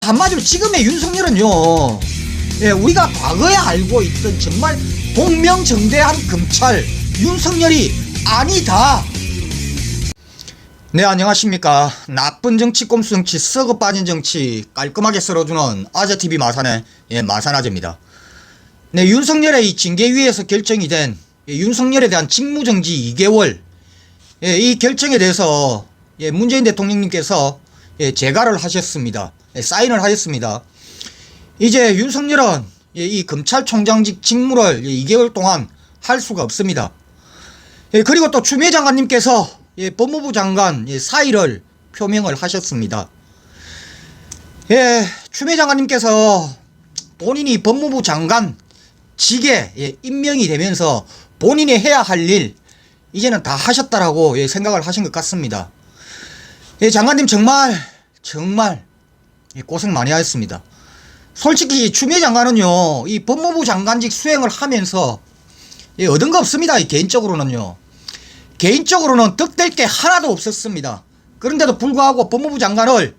한마디로 지금의 윤석열은요, 예, 우리가 과거에 알고 있던 정말 공명정대한 검찰 윤석열이 아니다. 네, 안녕하십니까. 나쁜 정치, 꼼수 정치, 썩어 빠진 정치 깔끔하게 썰어주는 아재TV 마산의 마산아재입니다. 네, 윤석열의 이 징계위에서 결정이 된 윤석열에 대한 직무정지 2개월 이 결정에 대해서 문재인 대통령님께서 재가를 하셨습니다. 사인을 하셨습니다. 이제 윤석열은 이 검찰총장직 직무를 2개월 동안 할 수가 없습니다. 그리고 또 추미애 장관님께서 법무부 장관 사의를 표명을 하셨습니다. 추미애 장관님께서 본인이 법무부 장관 직에 임명이 되면서 본인이 해야 할 일 이제는 다 하셨다라고 생각을 하신 것 같습니다. 장관님 정말 고생 많이 하셨습니다. 솔직히 추미애 장관은요, 이 법무부 장관직 수행을 하면서 얻은 거 없습니다. 개인적으로는 득될 게 하나도 없었습니다. 그런데도 불구하고 법무부 장관을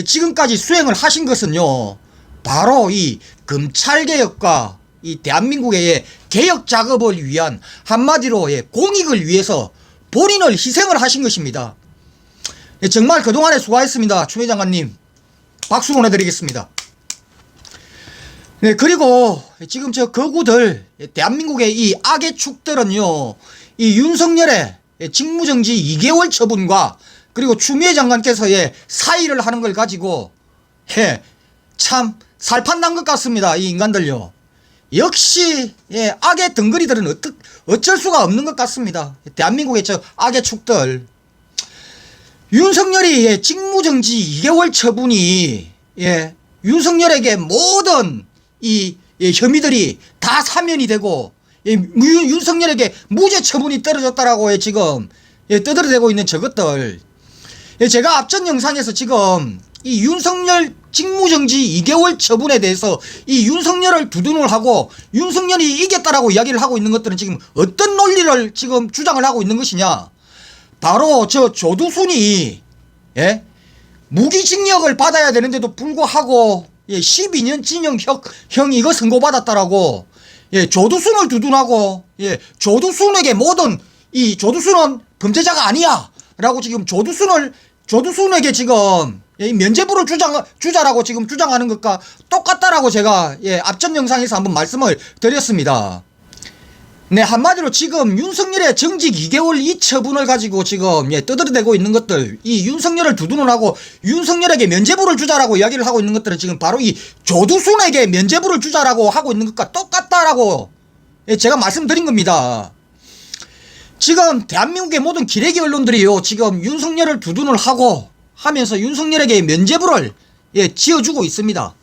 지금까지 수행을 하신 것은요, 바로 이 검찰개혁과 이 대한민국의 개혁 작업을 위한, 한마디로 공익을 위해서 본인을 희생을 하신 것입니다. 정말 그동안에 수고하셨습니다. 추미애 장관님 박수 보내드리겠습니다. 네, 그리고 지금 저 거구들, 대한민국의 이 악의 축들은요, 이 윤석열의 직무정지 2개월 처분과 그리고 추미애 장관께서의 사의를 하는 걸 가지고 참 살판 난 것 같습니다. 이 인간들요. 역시 악의 덩거리들은 어쩔 수가 없는 것 같습니다. 대한민국의 저 악의 축들. 윤석열이 직무정지 2개월 처분이 윤석열에게 모든 이 혐의들이 다 사면이 되고 윤석열에게 무죄 처분이 떨어졌다라고 지금 떠들어대고 있는 저것들. 제가 앞전 영상에서 지금 이 윤석열 직무정지 2개월 처분에 대해서 이 윤석열을 두둔을 하고 윤석열이 이겼다라고 이야기를 하고 있는 것들은 지금 어떤 논리를 지금 주장을 하고 있는 것이냐. 바로 저 조두순이 무기징역을 받아야 되는데도 불구하고 12년 징역형 이거 선고받았다라고 조두순을 두둔하고 조두순에게 모든 이 조두순은 범죄자가 아니야 라고 지금 조두순에게 지금 면죄부를 주자라고 지금 주장하는 것과 똑같다라고 제가 앞전 영상에서 한번 말씀을 드렸습니다. 네, 한마디로 지금 윤석열의 정직 2개월 이 처분을 가지고 지금 떠들어대고 있는 것들, 이 윤석열을 두둔을 하고 윤석열에게 면죄부를 주자라고 이야기를 하고 있는 것들은 지금 바로 이 조두순에게 면죄부를 주자라고 하고 있는 것과 똑같다라고 제가 말씀드린 겁니다. 지금 대한민국의 모든 기레기 언론들이요, 지금 윤석열을 두둔을 하고 하면서 윤석열에게 면죄부를 지어주고 있습니다.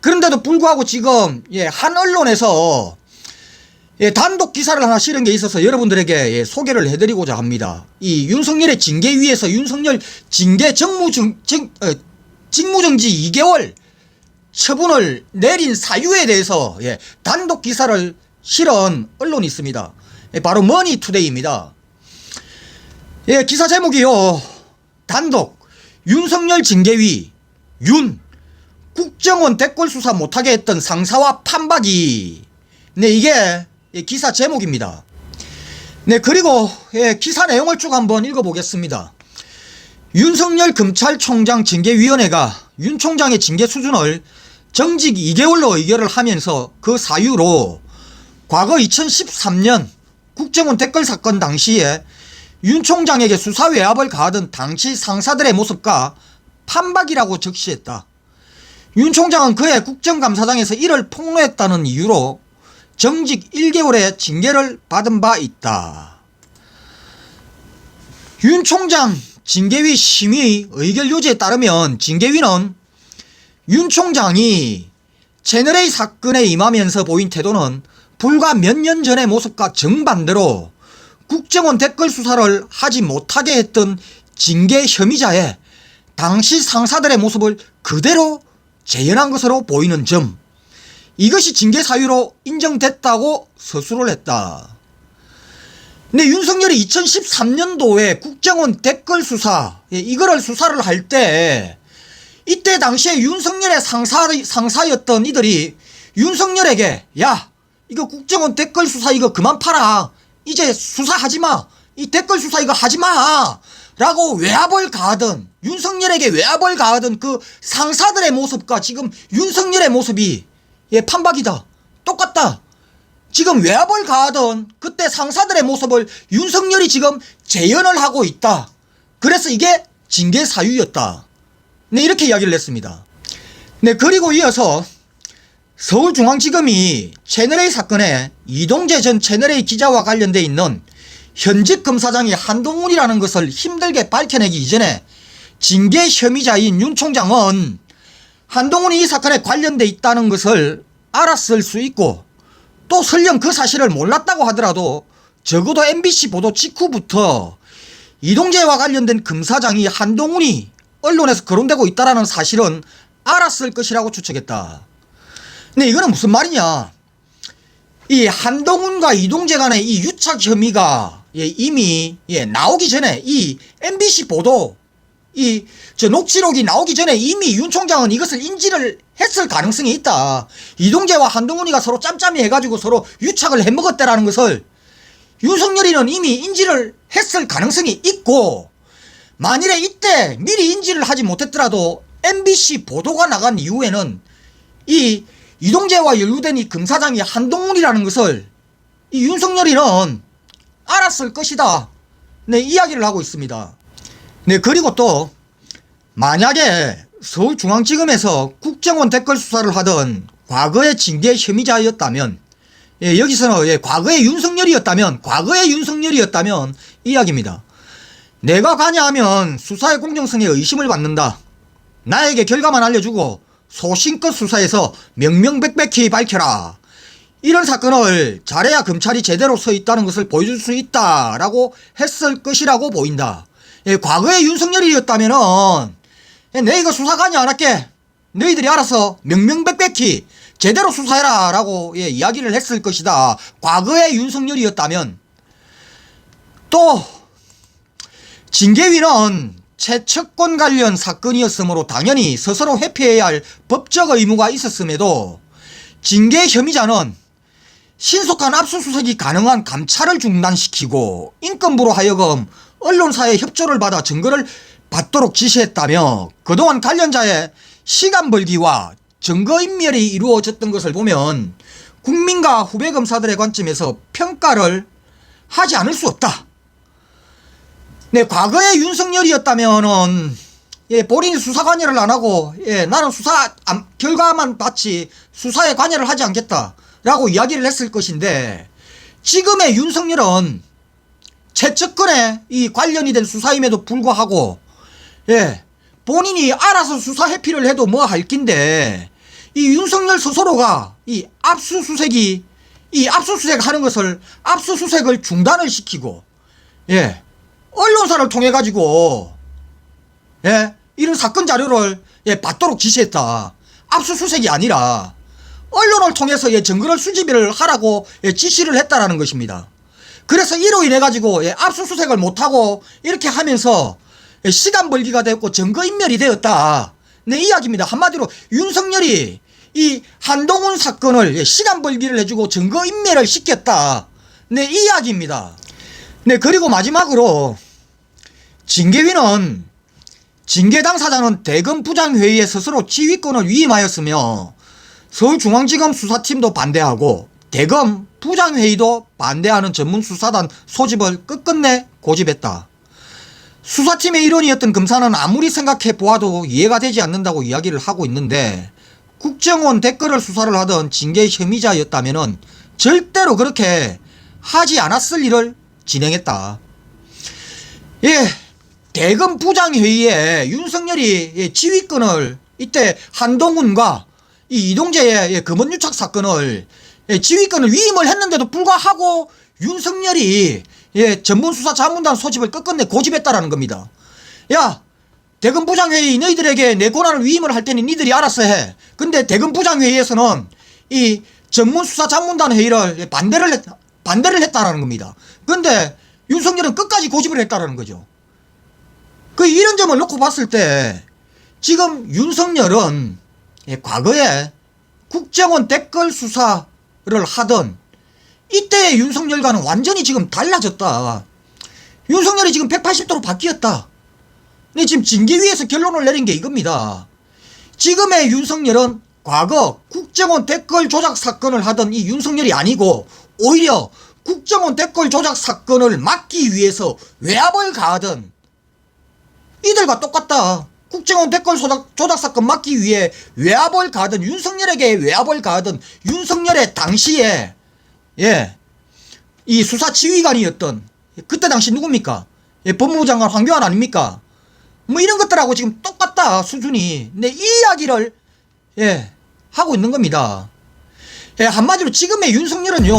그런데도 불구하고 지금 한 언론에서 단독 기사를 하나 실은 게 있어서 여러분들에게 소개를 해드리고자 합니다. 이 윤석열의 징계위에서 윤석열 징계 직무정지 2개월 처분을 내린 사유에 대해서 단독 기사를 실은 언론이 있습니다. 바로 머니투데이입니다. 기사 제목이요, 단독 윤석열 징계위 국정원 댓글 수사 못하게 했던 상사와 판박이. 네, 이게 기사 제목입니다. 네, 그리고 기사 내용을 쭉 한번 읽어보겠습니다. 윤석열 검찰총장 징계위원회가 윤 총장의 징계 수준을 정직 2개월로 의결을 하면서 그 사유로 과거 2013년 국정원 댓글 사건 당시에 윤 총장에게 수사 외압을 가하던 당시 상사들의 모습과 판박이라고 적시했다. 윤 총장은 그의 국정감사장에서 이를 폭로했다는 이유로 정직 1개월의 징계를 받은 바 있다. 윤 총장 징계위 심의 의결 요지에 따르면 징계위는 윤 총장이 채널A 사건에 임하면서 보인 태도는 불과 몇 년 전의 모습과 정반대로 국정원 댓글 수사를 하지 못하게 했던 징계 혐의자의 당시 상사들의 모습을 그대로 재현한 것으로 보이는 점, 이것이 징계 사유로 인정됐다고 서술을 했다. 근데 윤석열이 2013년도에 국정원 댓글 수사, 이거를 수사를 할 때 이때 당시에 윤석열의 상사였던 이들이 윤석열에게 야 이거 국정원 댓글 수사 이거 그만 팔아. 이제 수사하지마. 이 댓글 수사 이거 하지마. 라고 외압을 가하던 윤석열에게 외압을 가하던 그 상사들의 모습과 지금 윤석열의 모습이 판박이다. 똑같다. 지금 외압을 가하던 그때 상사들의 모습을 윤석열이 지금 재현을 하고 있다. 그래서 이게 징계 사유였다. 네, 이렇게 이야기를 했습니다. 네, 그리고 이어서 서울중앙지검이 채널A 사건에 이동재 전 채널A 기자와 관련돼 있는 현직 검사장이 한동훈이라는 것을 힘들게 밝혀내기 이전에 징계 혐의자인 윤 총장은 한동훈이 이 사건에 관련돼 있다는 것을 알았을 수 있고 또 설령 그 사실을 몰랐다고 하더라도 적어도 MBC 보도 직후부터 이동재와 관련된 검사장이 한동훈이 언론에서 거론되고 있다는 사실은 알았을 것이라고 추측했다. 근데 이거는 무슨 말이냐. 이 한동훈과 이동재 간의 이 유착 혐의가 이미 나오기 전에 이 MBC 보도 저 녹취록이 나오기 전에 이미 윤 총장은 이것을 인지를 했을 가능성이 있다. 이동재와 한동훈이가 서로 짬짬이 해가지고 서로 유착을 해먹었다라는 것을 윤석열이는 이미 인지를 했을 가능성이 있고 만일에 이때 미리 인지를 하지 못했더라도 MBC 보도가 나간 이후에는 이 이동재와 연루된 이 검사장이 한동훈이라는 것을 이 윤석열이는 알았을 것이다. 네, 이야기를 하고 있습니다. 네, 그리고 또 만약에 서울중앙지검에서 국정원 댓글 수사를 하던 과거의 징계 혐의자였다면 여기서는 과거의 윤석열이었다면 이야기입니다. 내가 가냐하면 수사의 공정성에 의심을 받는다. 나에게 결과만 알려주고 소신껏 수사해서 명명백백히 밝혀라. 이런 사건을 잘해야 검찰이 제대로 서 있다는 것을 보여줄 수 있다라고 했을 것이라고 보인다. 과거의 윤석열이었다면은 내 이거 수사 관여 안 할게. 너희들이 알아서 명명백백히 제대로 수사해라 라고 이야기를 했을 것이다. 과거의 윤석열이었다면. 또 징계위는 채척권 관련 사건이었으므로 당연히 스스로 회피해야 할 법적 의무가 있었음에도 징계 혐의자는 신속한 압수수색이 가능한 감찰을 중단시키고 인권부로 하여금 언론사의 협조를 받아 증거를 받도록 지시했다며 그동안 관련자의 시간 벌기와 증거인멸이 이루어졌던 것을 보면 국민과 후배 검사들의 관점에서 평가를 하지 않을 수 없다. 네, 과거의 윤석열이었다면은 본인이 수사 관여를 안 하고 나는 수사 결과만 받지 수사에 관여를 하지 않겠다라고 이야기를 했을 것인데 지금의 윤석열은 채척권에 이 관련이 된 수사임에도 불구하고 본인이 알아서 수사 회피를 해도 뭐 할 낀데 이 윤석열 스스로가 이 압수수색을 하는 것을 압수수색을 중단을 시키고 언론사를 통해 가지고 이런 사건 자료를 받도록 지시했다. 압수수색이 아니라 언론을 통해서 증거를 수집을 하라고 지시를 했다라는 것입니다. 그래서 이로 인해 가지고 압수수색을 못하고 이렇게 하면서 시간 벌기가 되었고 증거인멸이 되었다. 네, 이야기입니다. 한마디로 윤석열이 이 한동훈 사건을 시간 벌기를 해주고 증거인멸을 시켰다. 네, 이 이야기입니다. 네, 그리고 마지막으로 징계위는 징계 당사자는 대검 부장회의에 스스로 지휘권을 위임하였으며 서울중앙지검 수사팀도 반대하고 대검 부장회의도 반대하는 전문수사단 소집을 끝끝내 고집했다. 수사팀의 일원이었던 검사는 아무리 생각해 보아도 이해가 되지 않는다고 이야기를 하고 있는데 국정원 댓글을 수사를 하던 징계 혐의자였다면 절대로 그렇게 하지 않았을 일을 진행했다. 대검 부장회의에 윤석열이 지휘권을 이때 한동훈과 이 이동재의 검언유착 사건을 지휘권을 위임을 했는데도 불구하고 윤석열이 전문수사 자문단 소집을 끝끝내 고집했다라는 겁니다. 야, 대검 부장회의 너희들에게 내 권한을 위임을 할 테니 니들이 알아서 해. 근데 대검 부장회의에서는 이 전문수사 자문단 회의를 반대를 했다라는 겁니다. 근데 윤석열은 끝까지 고집을 했다라는 거죠. 이런 점을 놓고 봤을 때 지금 윤석열은 과거에 국정원 댓글 수사를 하던 이때의 윤석열과는 완전히 지금 달라졌다. 윤석열이 지금 180도로 바뀌었다. 근데 지금 징계위에서 결론을 내린 게 이겁니다. 지금의 윤석열은 과거 국정원 댓글 조작 사건을 하던 이 윤석열이 아니고 오히려 국정원 댓글 조작 사건을 막기 위해서 외압을 가하던 이들과 똑같다. 국정원 댓글 조작 사건 막기 위해 외압을 가하던 윤석열에게 외압을 가하던 윤석열의 당시에 이 수사 지휘관이었던 그때 당시 누굽니까? 법무부 장관 황교안 아닙니까? 뭐 이런 것들하고 지금 똑같다 수준이. 근데 이 이야기를 하고 있는 겁니다. 한마디로 지금의 윤석열은요,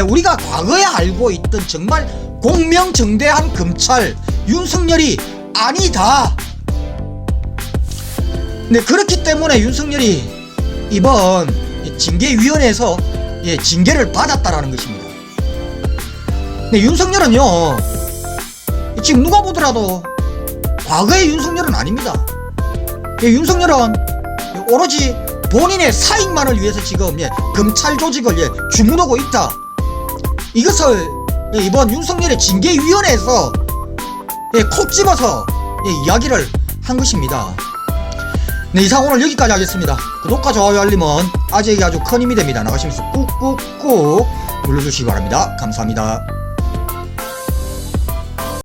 우리가 과거에 알고 있던 정말 공명정대한 검찰 윤석열이 아니다. 네, 그렇기 때문에 윤석열이 이번 징계위원회에서 징계를 받았다라는 것입니다. 네, 윤석열은요 지금 누가 보더라도 과거의 윤석열은 아닙니다. 윤석열은 오로지 본인의 사익만을 위해서 지금 검찰 조직을 주문하고 있다. 이것을 이번 윤석열의 징계위원회에서 콕 집어서 이야기를 한 것입니다. 네, 이상 오늘 여기까지 하겠습니다. 구독과 좋아요 알림은 아재에게 아주 큰 힘이 됩니다. 나가시면서 꾹꾹꾹 눌러주시기 바랍니다. 감사합니다.